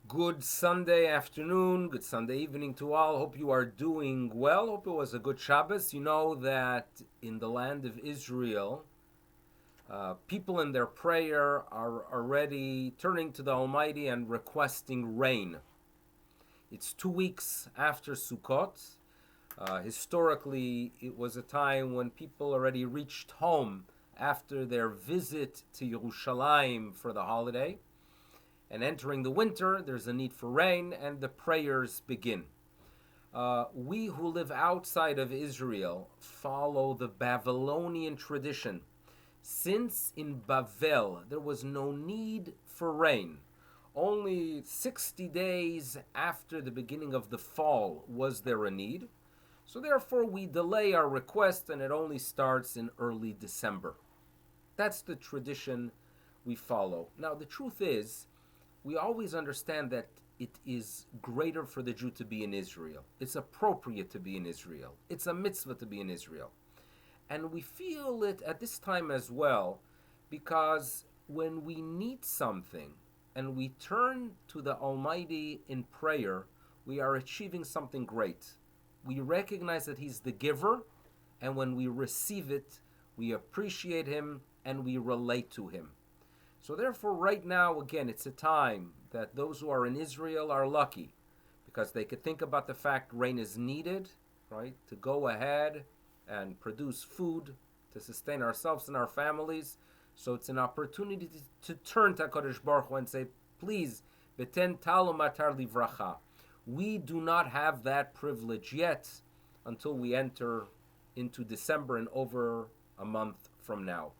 Good Sunday afternoon, good Sunday evening to all. Hope you are doing well. Hope it was a good Shabbos. You know that in the land of Israel, people in their prayer are already turning to the Almighty and requesting rain. It's 2 weeks after Sukkot. Historically, it was a time when people already reached home after their visit to Yerushalayim for the holiday. And entering the winter, there's a need for rain, and the prayers begin. We who live outside of Israel follow the Babylonian tradition. Since in Bavel there was no need for rain, only 60 days after the beginning of the fall was there a need. So therefore we delay our request, and it only starts in early December. That's the tradition we follow. Now the truth is, we always understand that it is greater for the Jew to be in Israel. It's appropriate to be in Israel. It's a mitzvah to be in Israel. And we feel it at this time as well, because when we need something and we turn to the Almighty in prayer, we are achieving something great. We recognize that He's the giver, and when we receive it, we appreciate Him and we relate to Him. So therefore, right now, again, it's a time that those who are in Israel are lucky, because they could think about the fact rain is needed, right, to go ahead and produce food to sustain ourselves and our families. So it's an opportunity to turn to HaKadosh Baruch Hu and say, please, beten talu matar livracha. We do not have that privilege yet until we enter into December and over a month from now.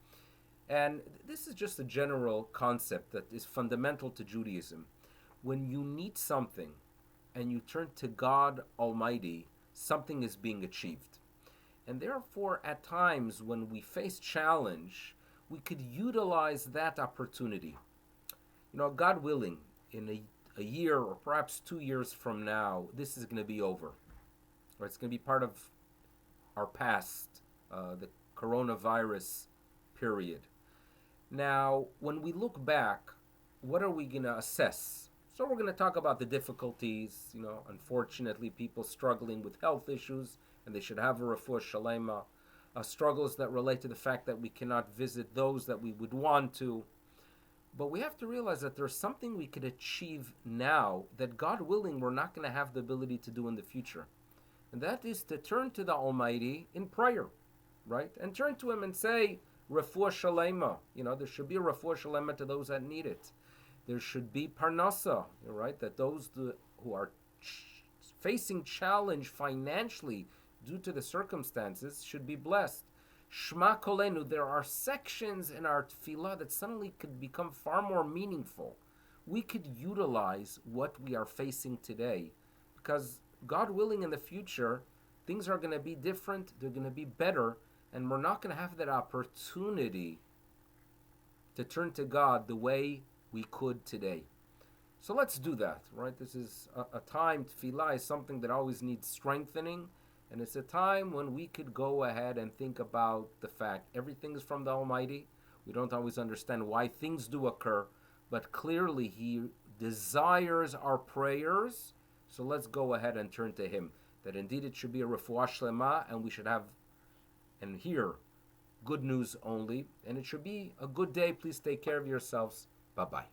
And this is just a general concept that is fundamental to Judaism. When you need something and you turn to God Almighty, something is being achieved. And therefore, at times when we face challenge, we could utilize that opportunity. You know, God willing, in a year or perhaps 2 years from now, this is going to be over. Or it's going to be part of our past, the coronavirus period. Now, when we look back, what are we going to assess? So we're going to talk about the difficulties, unfortunately, people struggling with health issues, and they should have a refuah shalema, struggles that relate to the fact that we cannot visit those that we would want to. But we have to realize that there's something we could achieve now that, God willing, we're not going to have the ability to do in the future. And that is to turn to the Almighty in prayer, right? And turn to Him and say, refuah shalema. There should be a refuah shalema to those that need it. There should be parnasa, right? That those who are facing challenge financially due to the circumstances should be blessed. Shema kolenu. There are sections in our tefillah that suddenly could become far more meaningful. We could utilize what we are facing today, because God willing, in the future, things are going to be different. They're going to be better. And we're not going to have that opportunity to turn to God the way we could today. So let's do that, right? This is a time, tefillah is something that always needs strengthening. And it's a time when we could go ahead and think about the fact everything is from the Almighty. We don't always understand why things do occur, but clearly He desires our prayers. So let's go ahead and turn to Him. That indeed it should be a refuah shlema, and we should have and hear good news only. And it should be a good day. Please take care of yourselves. Bye-bye.